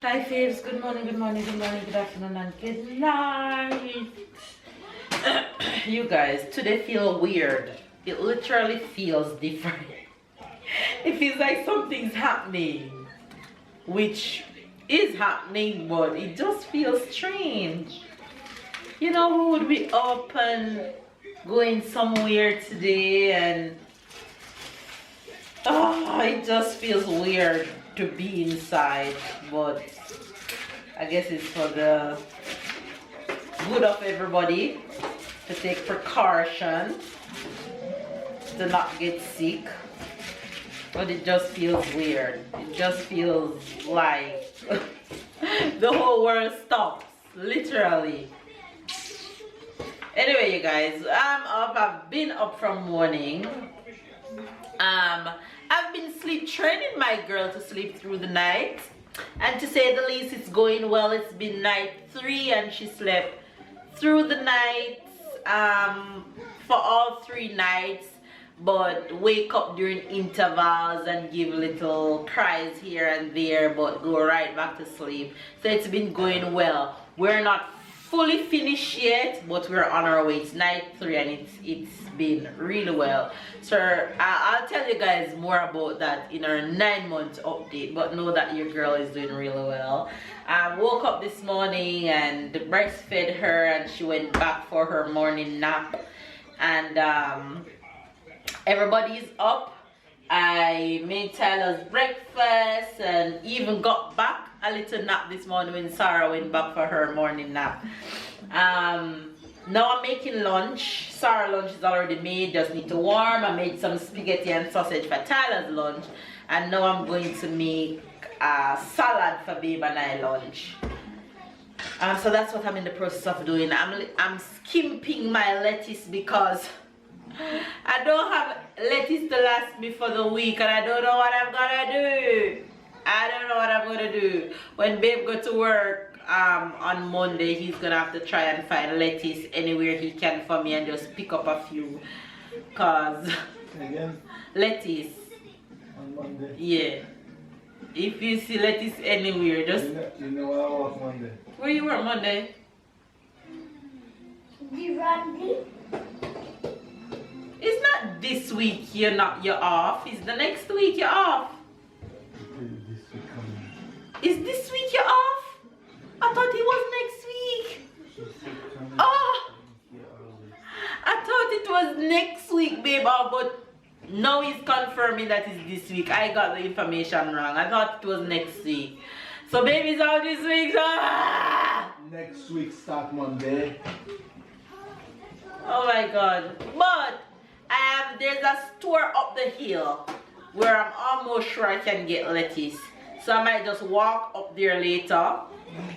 Hi faves, good morning, good morning, good morning, good afternoon, and good night. You guys, today feel weird. It literally feels different. It feels like something's happening, which is happening, but it just feels strange. You know, who would be up and going somewhere today, and it just feels weird to be inside, but I guess it's for the good of everybody to take precaution to not get sick. But it just feels weird. It just feels like the whole world stops, literally. Anyway, you guys, I'm up. I've been up from morning. I've been sleep training my girl to sleep through the night, and to say the least, it's going well. It's been night 3 and she slept through the night for all 3 nights, but wake up during intervals and give little cries here and there, but go right back to sleep. So it's been going well. We're not fully finished yet, but we're on our way. It's night 3 and it's been really well. So I'll tell you guys more about that in our 9-month update, but know that your girl is doing really well. I woke up this morning and breastfed her, and she went back for her morning nap, and everybody's up. I made Tyler's breakfast and even got back a little nap this morning when Sarah went back for her morning nap. Now I'm making lunch. Sarah's lunch is already made, just need to warm. I made some spaghetti and sausage for Tyler's lunch, and now I'm going to make a salad for Babe and I lunch. So that's what I'm in the process of doing. I'm skimping my lettuce because I don't have lettuce to last me for the week, and I don't know what I'm gonna do. I don't know what I'm gonna do. When Babe go to work on Monday, he's gonna have to try and find lettuce anywhere he can for me and just pick up a few. Cause again? Lettuce on Monday. Yeah. If you see lettuce anywhere, just you know where I work Monday. Where you work Monday? It's not this week you're off. It's the next week you're off. Is this week you're off? I thought it was next week. Oh, I thought it was next week, babe. But now he's confirming that it's this week. I got the information wrong. I thought it was next week. So baby's out this week. Next week start Monday. Oh my God. But there's a store up the hill where I'm almost sure I can get lettuce. So I might just walk up there later.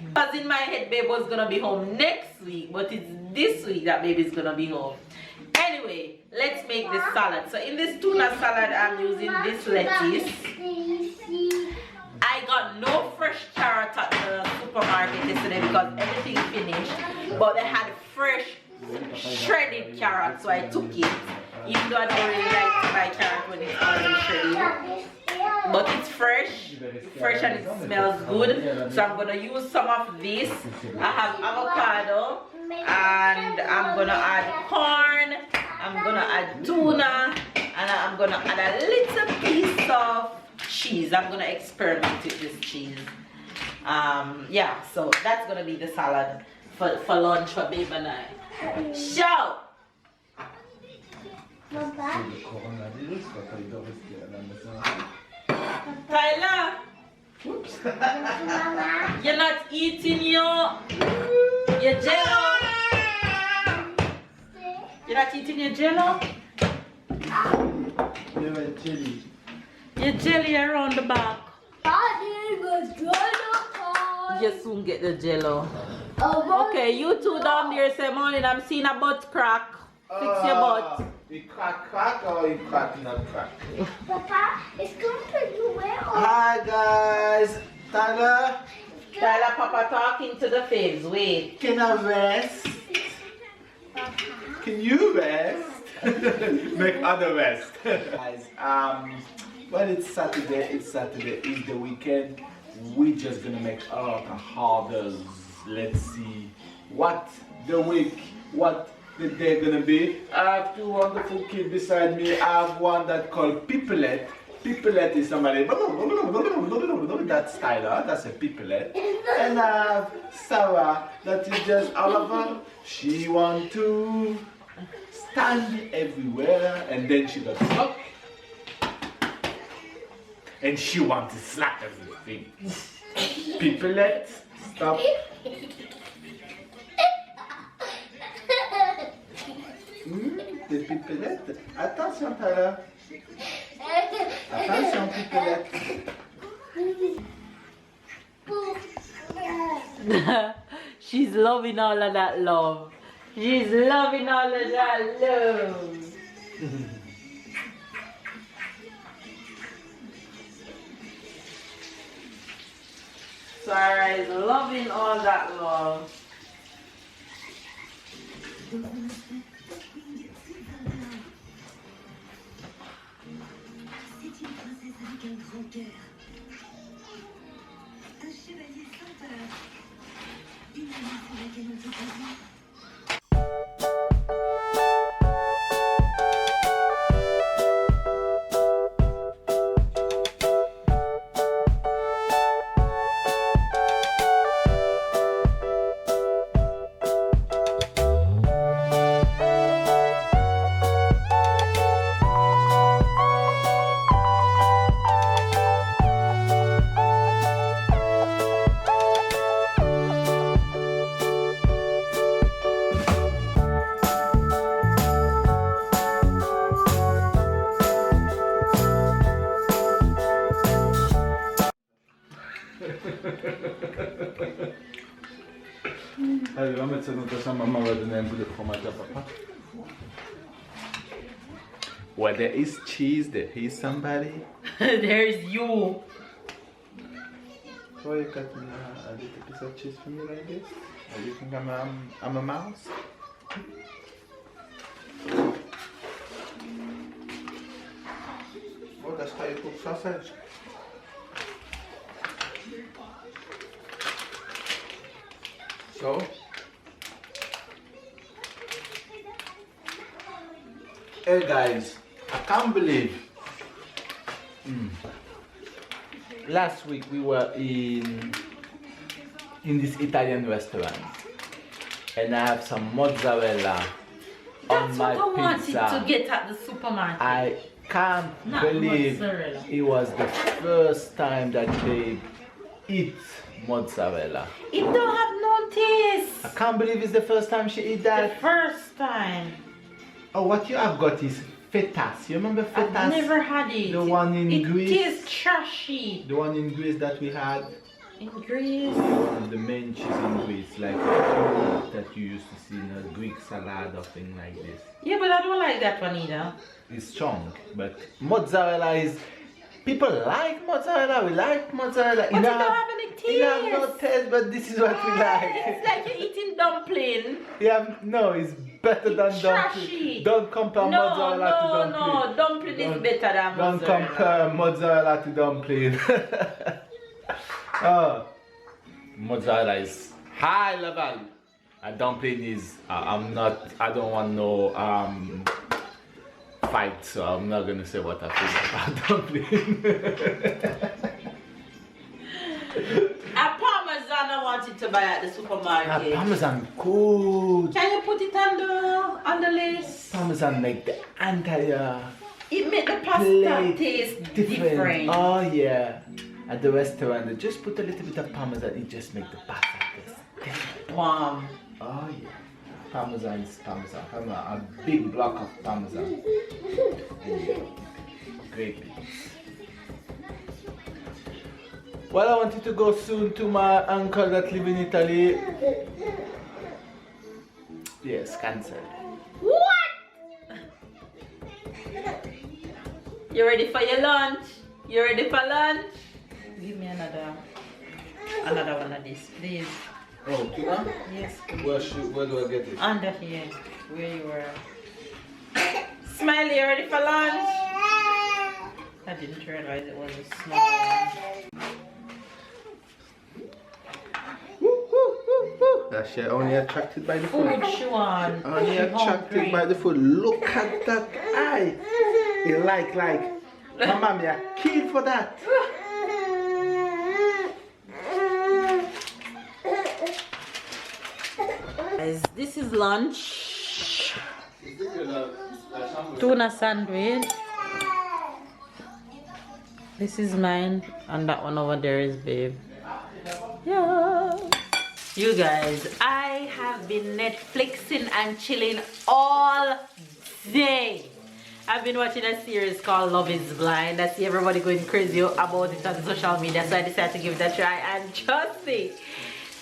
Because in my head, Babe was gonna be home next week, but it's this week that Baby's gonna be home. Anyway, let's make this salad. So in this tuna salad, I'm using this lettuce. I got no fresh carrot at the supermarket yesterday because everything finished, but they had fresh shredded carrot, so I took it. Even though I don't really like to buy carrot when it's already shredded, but it's fresh and it smells good. So I'm gonna use some of this. I have avocado, and I'm gonna add corn, I'm gonna add tuna, and I'm gonna add a little piece of cheese. I'm gonna experiment with this cheese. Yeah, so that's gonna be the salad for lunch for Babe and I. Show! Tyler, you're not eating your jello. You're not eating your jello. Your jelly around the back. You soon get the jello. Okay, you two down there say morning. I'm seeing a butt crack. Fix your butt. You crack or you crack not crack? Papa, it's going pretty well. Hi guys, Tyler. Tyler, Papa talking to the faves. Wait. Can I rest? Can you rest? Make other rest. Guys, well it's Saturday. It's the weekend. we're just gonna make a lot of orders. Let's see what the day gonna be. I have two wonderful kids beside me. I have one that called Pipelet. Pipelet is somebody, that's Tyler, that's a Pipelet. And I have Sarah, that is just Oliver. She want to stand everywhere and then she got stuck. And she want to slap everything. Pipelet, stop. The Pipelet. Attention Tyler. Attention Pipelet. She's loving all of that love. She's loving all of that love. Sarah is loving all that love. C'est une princesse avec un grand cœur. Un chevalier sans peur. Une amie pour laquelle on peut pas. Allez, on va mettre ça dans ta chambre. Maman va donner un bout de fromage à papa. Where there is cheese, there is somebody. There's you. So you cut me a little piece of cheese for me like this? Or you think I'm a mouse? Oh, that's how you cook sausage. So, hey guys, I can't believe last week we were in this Italian restaurant and I have some mozzarella on my That's what I pizza. wanted to get at the supermarket. I can't Not believe mozzarella. it was the first time that they eat mozzarella. It don't have no taste. I can't believe it's the first time she eat that. The first time. Oh, what you have got is fetas. You remember fetas? I've never had it. The one in Greece? It tastes trashy. The one in Greece that we had. In Greece? One of the main cheese in Greece, like that you used to see in a Greek salad or thing like this. Yeah, but I don't like that one either. It's strong, but mozzarella is. People like mozzarella. We like mozzarella. But it don't have any taste. It have no taste, but this is what we like. It's like you're eating dumpling. Yeah, no, it's better than dumpling. Trashy. Don't compare mozzarella to dumpling. No, dumpling is better than Don't mozzarella. compare mozzarella to dumpling. Oh, mozzarella is high level. A dumpling is. I don't want no fight, so I'm not gonna say what I think about dumpling. A parmesan I wanted to buy at the supermarket. Parmesan good. Can you put it on the list? Parmesan make the entire It make the pasta plate taste different. Oh yeah. At the restaurant, they just put a little bit of parmesan. It just make the pasta taste different. Wow. Oh yeah. Parmesan is parmesan. A big block of parmesan. Great. Well, I wanted to go soon to my uncle that live in Italy. Yes, cancel. What? You ready for your lunch? You ready for lunch? Give me another one of these, please. Oh, tuna? Yes. Where do I get it? Under here, where you were. Smiley, you ready for lunch? I didn't realize it was a small one. That's she only attracted by the food. Food she want. Only She attracted hungry. by the food. Look at that eye. He like. Mama, me a kill for that. Guys, this is lunch. Tuna sandwich. This is mine, and that one over there is babe. Yeah. You guys, I have been Netflixing and chilling all day. I've been watching a series called Love is Blind. I see everybody going crazy about it on social media, so I decided to give it a try. And trust me,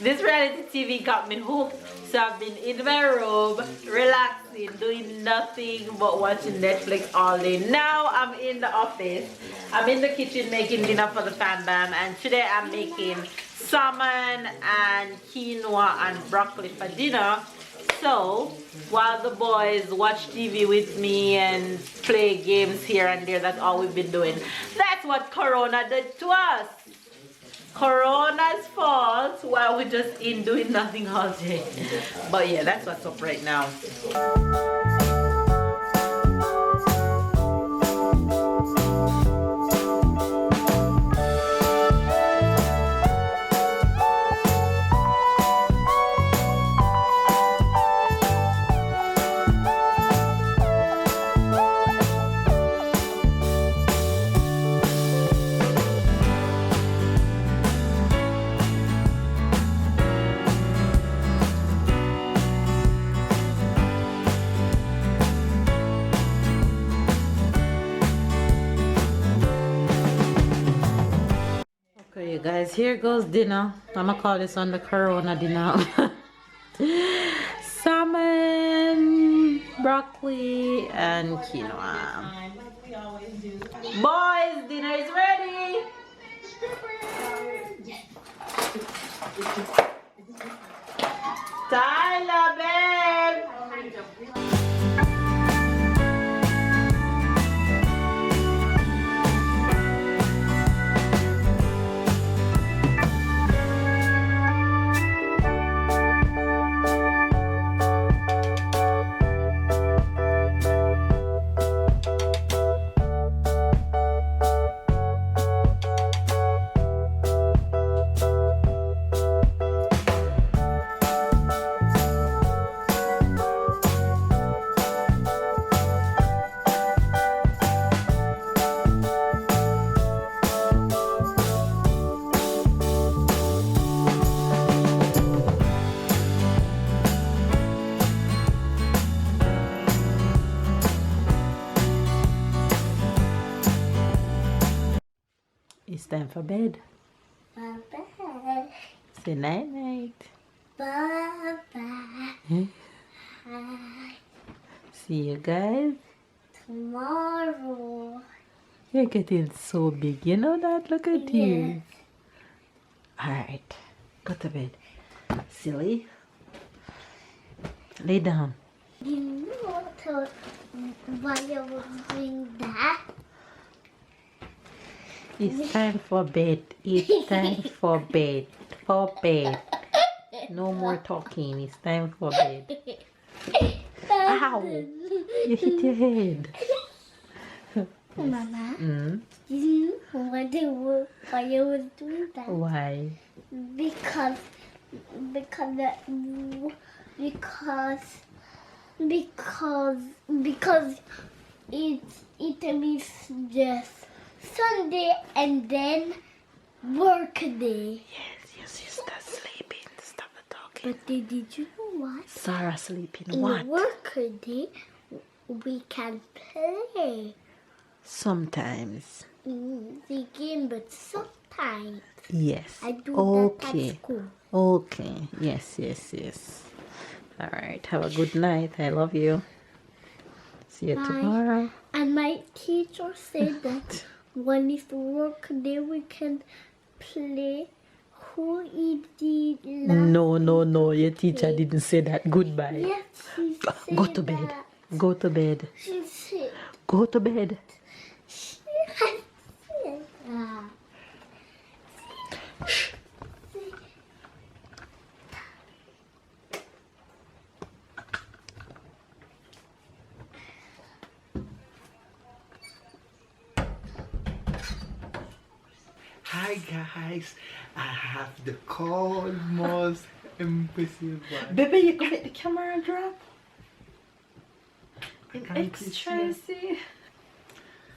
this reality TV got me hooked. So I've been in my room, relaxing, doing nothing but watching Netflix all day. Now I'm in the office. I'm in the kitchen making dinner for the fam bam, and today I'm making salmon and quinoa and broccoli for dinner. So while the boys watch TV with me and play games here and there, that's all we've been doing. That's what Corona did to us. Corona's fault while we're just in doing nothing all day. But yeah, that's what's up right now. Okay, you guys, here goes dinner. I'm gonna call this on the Corona dinner. Salmon, broccoli, and quinoa. Boys, dinner is ready. Tyler, babe. It's time for bed. Bye-bye. Say night night. Bye-bye. See you guys Tomorrow. You're getting so big, you know that? Look at you. Yes. Alright, go to bed. Silly. Lay down. You know why I was doing that? It's time for bed. It's time for bed. For bed. No more talking. It's time for bed. Ow! You hit your head. Mama, Mm? you know why I was doing that? Why? Because it means just Sunday and then work day. Yes, your sister's sleeping. Stop the talking. But did you know what? Sarah sleeping. In What? work day we can play Sometimes. the game, but sometimes Yes. I do that Okay. at school. Okay. Yes. All right. Have a good night. I love you. See you Bye. tomorrow. And my teacher said that when it's work day, we can play who eat the last. No. Your teacher didn't say that. Goodbye. Yes, she said Go to bed. that. Go to bed. She said, Go to bed. she had said that. Hi guys, I have the cold, most impressive one. Baby, you can make the camera drop. In can't extra, see.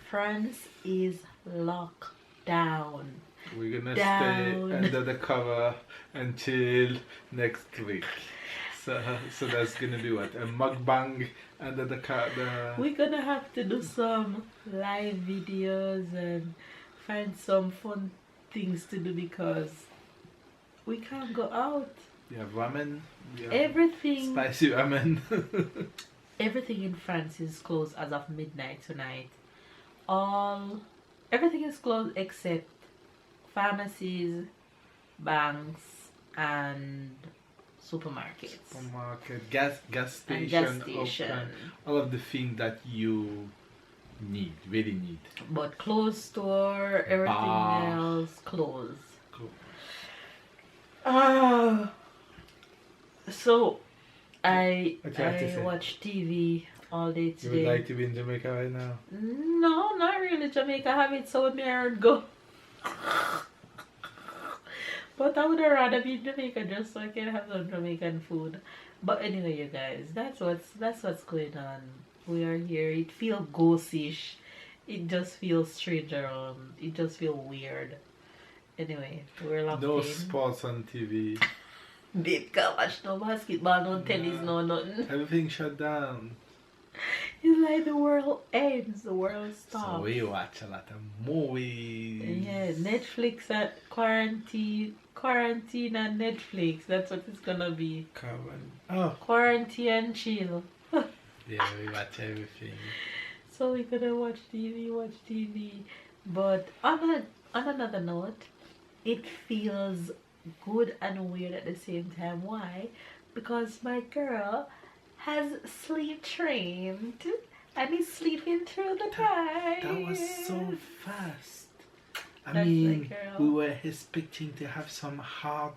France is locked down. We're gonna Down. stay under the cover until next week. So that's gonna be what, a mukbang under the cover. We're gonna have to do some live videos and find some fun things to do because we can't go out. You have ramen. You have Everything, spicy ramen. everything in France is closed as of midnight tonight. Everything is closed except pharmacies, banks, and supermarkets. Supermarket, gas And station, gas station. open, all of the things that you really need. But closed store, everything Bar. else closed. Cool. So I What you have to say? watch TV all day You would today. like to be in Jamaica right now? No, not really. Jamaica have it, so me I would go. But I would rather be in Jamaica just so I can have some Jamaican food. But anyway, you guys, that's what's going on. We are here. It feels ghostish. It just feels strange around. It just feels weird. Anyway, we're locked No in. sports on TV. Babe, can't watch no basketball, no tennis, no nothing. Everything shut down. It's like the world ends, the world So stops. we watch a lot of movies. Yeah, Netflix at quarantine and Netflix. That's what it's gonna be. Oh, Quarantine and chill. yeah, we watch everything. So we're gonna watch TV. But on another note, it feels good and weird at the same time. Why? Because my girl has sleep trained and is sleeping through the night. That was so fast. I That's mean, the girl. we were expecting to have some hard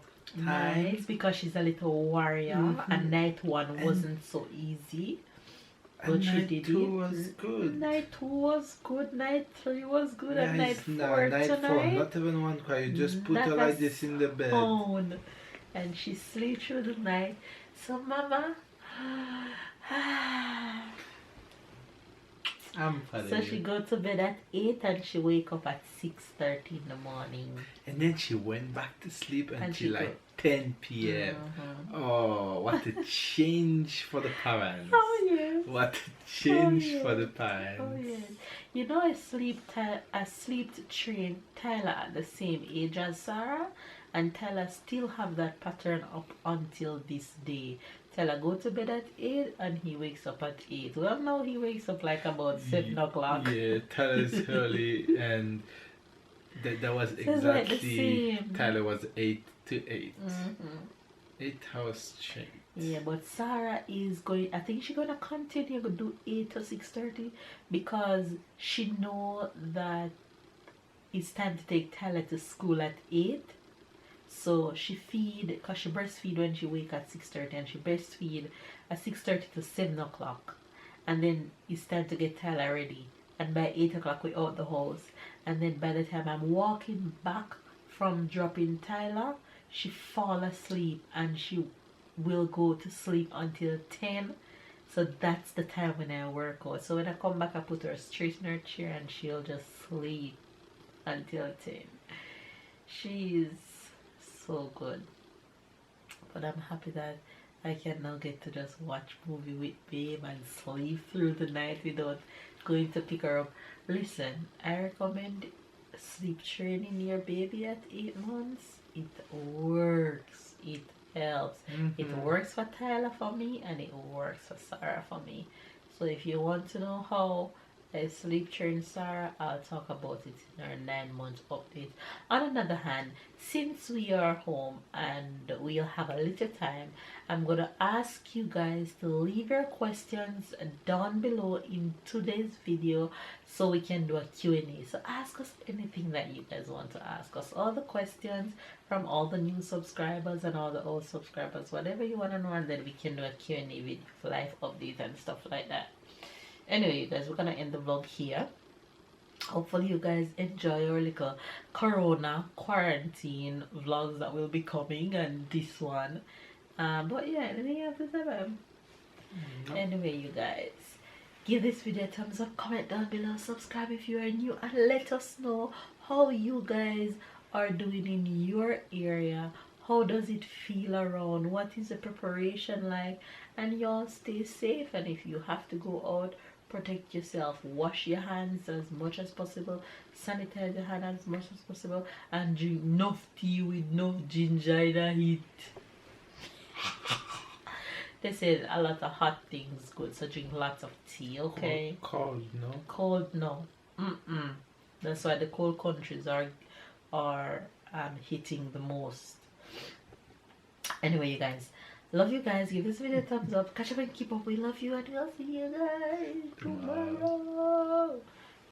time. Nice, because she's a little warrior, and night one wasn't so easy. But And she night did 2 it. was good. Night 2 was good, night 3 was good, and night Nice. 4 No, night 4, tonight. not even one cry. You just put That her like was this in the bed. phone. And she sleep through the night. So mama, I'm proud so of she you. go to bed at 8 and she wake up at 6:30 in the morning. And then she went back to sleep And she until go- like 10 p.m. Oh, what a change for the parents. Oh yes. What a change Oh, for the yes. parents. Oh yes. You know, I sleep trained Tyler at the same age as Sarah, and Tyler still have that pattern up until this day. Tyler go to bed at 8 and he wakes up at 8. Well, now he wakes up like about 7 o'clock. Yeah, Tyler's early, and that was So it's like the exactly, same. Tyler was 8 to 8. Mhm. 8 hours straight. Yeah, but Sarah is going, I think she's gonna continue to do 8 to 6:30 because she know that it's time to take Tyler to school at 8. So she feed, because she breastfeed when she wake at 6:30, and she breastfeed at 6:30 to 7 o'clock. And then it's time to get Tyler ready. And by 8 o'clock we out the house. And then by the time I'm walking back from dropping Tyler, she fall asleep and she will go to sleep until 10. So that's the time when I work out. So when I come back, I put her straight in her chair and she'll just sleep until 10. She's so good. But I'm happy that I can now get to just watch movie with Babe and sleep through the night without going to pick her up. Listen, I recommend sleep training your baby at 8 months. It works. It helps. It works for Tyler for me, and it works for Sarah for me. So if you want to know how I sleep train Sarah, I'll talk about it in our 9-month update. On another hand, since we are home and we'll have a little time, I'm gonna ask you guys to leave your questions down below in today's video so we can do a Q&A. So ask us anything that you guys want to ask us. All the questions from all the new subscribers and all the old subscribers, whatever you want to know, and then we can do a Q&A with life updates and stuff like that. Anyway, you guys, we're gonna end the vlog here. hopefully you guys enjoy our little corona quarantine vlogs that will be coming, and this one. But yeah, anything you have to say, ma'am? Anyway, you guys, give this video a thumbs up, comment down below, subscribe if you are new, and let us know how you guys are doing in your area. How does it feel around? What is the preparation like? And y'all stay safe, and if you have to go out, protect yourself, wash your hands as much as possible, sanitize your hand as much as possible, and drink enough tea with enough ginger in the heat. They said a lot of hot things good, so drink lots of tea, okay? Cold, no? Cold, no. That's why the cold countries are hitting the most. Anyway, you guys, love you guys. Give this video a thumbs up. Catch up and keep up. We love you, and we'll see you guys tomorrow.